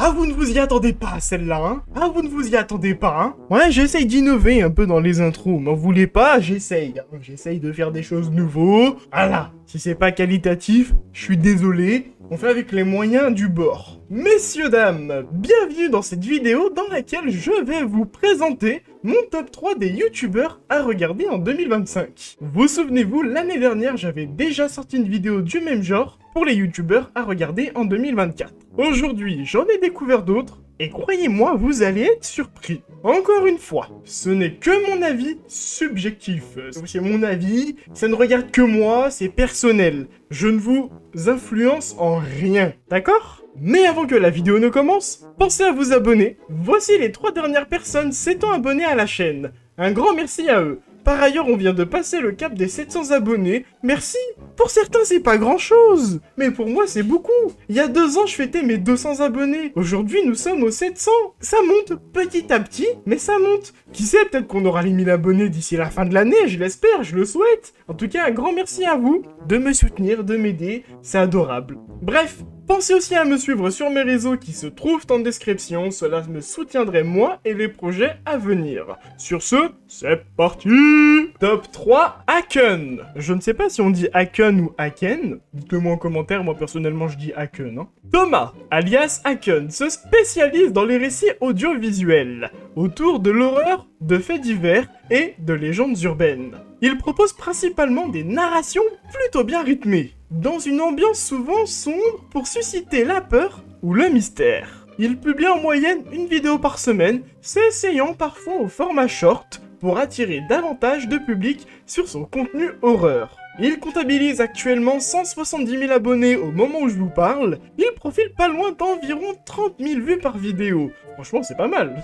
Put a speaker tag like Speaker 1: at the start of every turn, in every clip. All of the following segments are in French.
Speaker 1: Ah, vous ne vous y attendez pas à celle-là, hein? Ah, vous ne vous y attendez pas, hein? Ouais, j'essaye d'innover un peu dans les intros. M'en voulez pas, j'essaye. J'essaye de faire des choses nouveaux. Voilà. Si c'est pas qualitatif, je suis désolé. On fait avec les moyens du bord. Messieurs, dames, bienvenue dans cette vidéo dans laquelle je vais vous présenter mon top 3 des youtubeurs à regarder en 2025. Vous souvenez-vous, l'année dernière, j'avais déjà sorti une vidéo du même genre pour les youtubeurs à regarder en 2024. Aujourd'hui, j'en ai découvert d'autres, et croyez-moi, vous allez être surpris. Encore une fois, ce n'est que mon avis subjectif. C'est mon avis, ça ne regarde que moi, c'est personnel. Je ne vous influence en rien, d'accord ? Mais avant que la vidéo ne commence, pensez à vous abonner. Voici les 3 dernières personnes s'étant abonnées à la chaîne. Un grand merci à eux. Par ailleurs, on vient de passer le cap des 700 abonnés. Merci. Pour certains, c'est pas grand-chose. Mais pour moi, c'est beaucoup. Il y a 2 ans, je fêtais mes 200 abonnés. Aujourd'hui, nous sommes aux 700. Ça monte petit à petit, mais ça monte. Qui sait, peut-être qu'on aura les 1000 abonnés d'ici la fin de l'année, je l'espère, je le souhaite. En tout cas, un grand merci à vous de me soutenir, de m'aider. C'est adorable. Bref. Pensez aussi à me suivre sur mes réseaux qui se trouvent en description, cela me soutiendrait moi et les projets à venir. Sur ce, c'est parti! Top 3, Haken. Je ne sais pas si on dit Haken ou Haken, dites-le moi en commentaire, moi personnellement je dis Haken. Hein. Thomas, alias Haken, se spécialise dans les récits audiovisuels, autour de l'horreur, de faits divers et de légendes urbaines. Il propose principalement des narrations plutôt bien rythmées, dans une ambiance souvent sombre pour susciter la peur ou le mystère. Il publie en moyenne une vidéo par semaine, s'essayant parfois au format short pour attirer davantage de public sur son contenu horreur. Il comptabilise actuellement 170 000 abonnés au moment où je vous parle. Il profile pas loin d'environ 30 000 vues par vidéo. Franchement, c'est pas mal.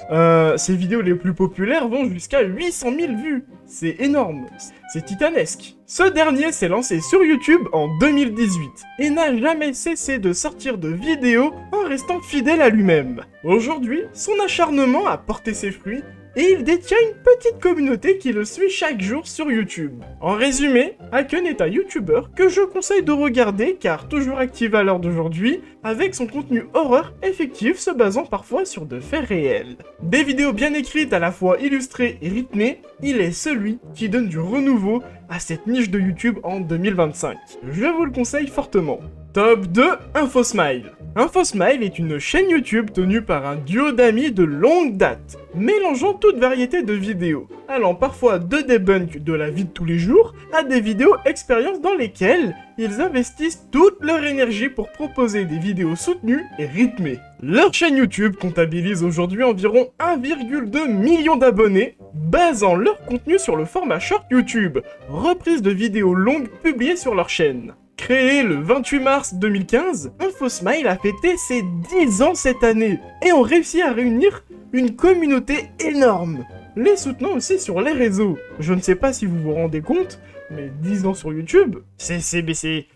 Speaker 1: Ses vidéos les plus populaires vont jusqu'à 800 000 vues. C'est énorme. C'est titanesque. Ce dernier s'est lancé sur YouTube en 2018 et n'a jamais cessé de sortir de vidéos en restant fidèle à lui-même. Aujourd'hui, son acharnement a porté ses fruits et il détient une petite communauté qui le suit chaque jour sur YouTube. En résumé, Haken est un YouTuber que je conseille de regarder car toujours actif à l'heure d'aujourd'hui, avec son contenu horreur effectif se basant parfois sur de faits réels. Des vidéos bien écrites à la fois illustrées et rythmées, il est celui qui donne du renouveau à cette niche de YouTube en 2025. Je vous le conseille fortement. Top 2, InfoSmile. InfoSmile est une chaîne YouTube tenue par un duo d'amis de longue date, mélangeant toute variété de vidéos, allant parfois de debunk de la vie de tous les jours à des vidéos expériences dans lesquelles ils investissent toute leur énergie pour proposer des vidéos soutenues et rythmées. Leur chaîne YouTube comptabilise aujourd'hui environ 1,2 million d'abonnés, basant leur contenu sur le format short YouTube, reprise de vidéos longues publiées sur leur chaîne. Créé le 28 mars 2015, InfoSmile a fêté ses 10 ans cette année et ont réussi à réunir une communauté énorme, les soutenant aussi sur les réseaux. Je ne sais pas si vous vous rendez compte, mais 10 ans sur YouTube, c'est...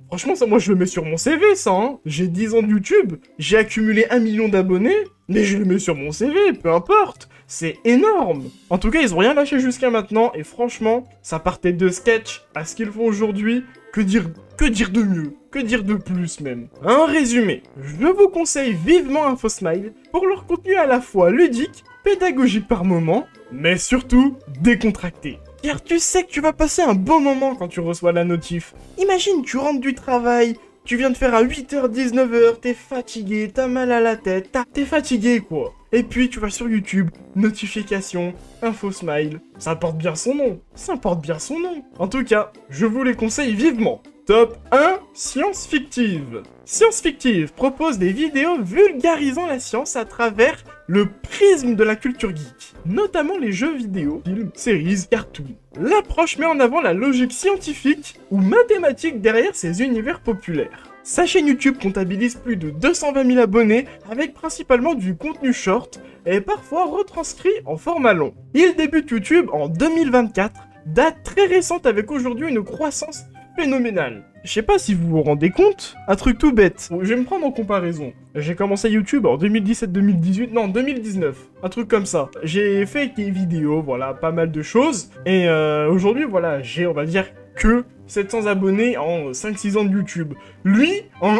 Speaker 1: Franchement, ça, moi, je le mets sur mon CV, ça, hein. J'ai 10 ans de YouTube, j'ai accumulé 1 million d'abonnés, mais je le mets sur mon CV, peu importe. C'est énorme. En tout cas, ils ont rien lâché jusqu'à maintenant, et franchement, ça partait de sketch à ce qu'ils font aujourd'hui. Que dire de mieux? Que dire de plus même? En résumé, je vous conseille vivement InfoSmile pour leur contenu à la fois ludique, pédagogique par moment, mais surtout décontracté. Car tu sais que tu vas passer un bon moment quand tu reçois la notif. Imagine, tu rentres du travail, tu viens de faire à 8h, 19h, t'es fatigué, t'as mal à la tête, t'es fatigué quoi. Et puis tu vas sur YouTube, notification, InfoSmile. Ça porte bien son nom. Ça porte bien son nom. En tout cas, je vous les conseille vivement. Top 1, Science Fictive. Science Fictive propose des vidéos vulgarisant la science à travers le prisme de la culture geek, notamment les jeux vidéo, films, séries, cartoons. L'approche met en avant la logique scientifique ou mathématique derrière ces univers populaires. Sa chaîne YouTube comptabilise plus de 220 000 abonnés avec principalement du contenu short et parfois retranscrit en format long. Il débute YouTube en 2024, date très récente avec aujourd'hui une croissance phénoménale. Je sais pas si vous vous rendez compte, un truc tout bête. Je vais me prendre en comparaison. J'ai commencé YouTube en 2017-2018, non 2019, un truc comme ça. J'ai fait des vidéos, voilà, pas mal de choses. Et aujourd'hui, voilà, j'ai, on va dire, que 700 abonnés en 5-6 ans de YouTube. Lui, en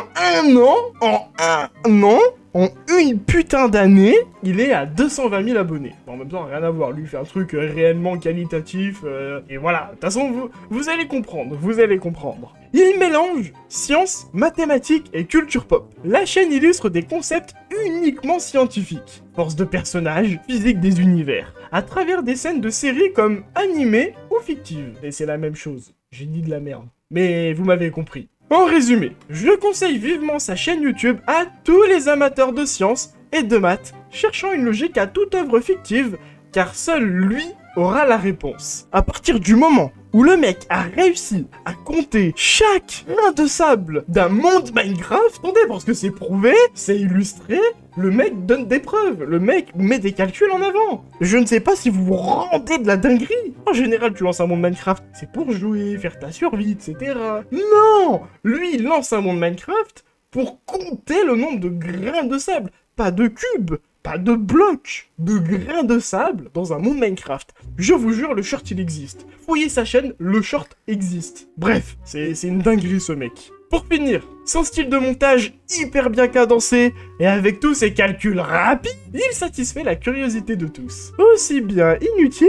Speaker 1: une putain d'année, il est à 220 000 abonnés. Bon, en même temps, rien à voir. Lui, il fait un truc réellement qualitatif. Et voilà. De toute façon, vous allez comprendre. Vous allez comprendre. Il mélange science, mathématiques et culture pop. La chaîne illustre des concepts uniquement scientifiques. Force de personnages, physique des univers. À travers des scènes de séries comme animées ou fictives. Et c'est la même chose. J'ai dit de la merde. Mais vous m'avez compris. En résumé, je conseille vivement sa chaîne YouTube à tous les amateurs de sciences et de maths, cherchant une logique à toute œuvre fictive, car seul lui aura la réponse. À partir du moment où le mec a réussi à compter chaque grain de sable d'un monde Minecraft, attendez, parce que c'est prouvé, c'est illustré, le mec donne des preuves, le mec met des calculs en avant. Je ne sais pas si vous vous rendez de la dinguerie. En général, tu lances un monde Minecraft, c'est pour jouer, faire ta survie, etc. Non! Lui, il lance un monde Minecraft pour compter le nombre de grains de sable, pas de cubes. Pas de blocs, de grains de sable dans un monde Minecraft. Je vous jure, le short, il existe. Fouillez sa chaîne, le short existe. Bref, c'est une dinguerie, ce mec. Pour finir, son style de montage hyper bien cadencé, et avec tous ses calculs rapides, il satisfait la curiosité de tous. Aussi bien inutile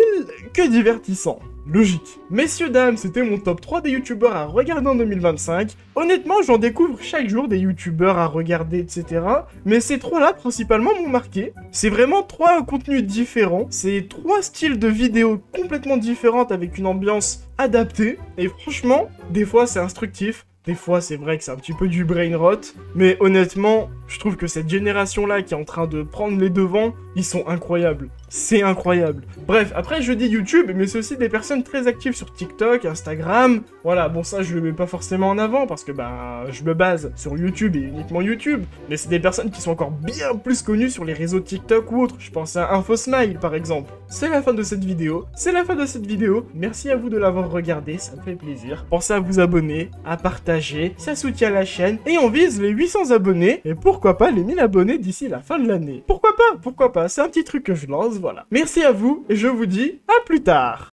Speaker 1: que divertissant. Logique. Messieurs, dames, c'était mon top 3 des youtubeurs à regarder en 2025. Honnêtement, j'en découvre chaque jour des youtubeurs à regarder, etc. Mais ces trois-là, principalement, m'ont marqué. C'est vraiment 3 contenus différents. C'est 3 styles de vidéos complètement différentes avec une ambiance adaptée. Et franchement, des fois, c'est instructif. Des fois, c'est vrai que c'est un petit peu du brain rot, mais honnêtement, je trouve que cette génération-là qui est en train de prendre les devants, ils sont incroyables. C'est incroyable. Bref, après je dis YouTube, mais c'est aussi des personnes très actives sur TikTok, Instagram. Voilà, bon ça je le mets pas forcément en avant parce que je me base sur YouTube et uniquement YouTube. Mais c'est des personnes qui sont encore bien plus connues sur les réseaux TikTok ou autres. Je pense à InfoSmile par exemple. C'est la fin de cette vidéo. Merci à vous de l'avoir regardé, ça me fait plaisir. Pensez à vous abonner, à partager, ça soutient la chaîne. Et on vise les 800 abonnés. Et pourquoi pas les 1000 abonnés d'ici la fin de l'année. Pourquoi pas, c'est un petit truc que je lance. Voilà. Merci à vous et je vous dis à plus tard.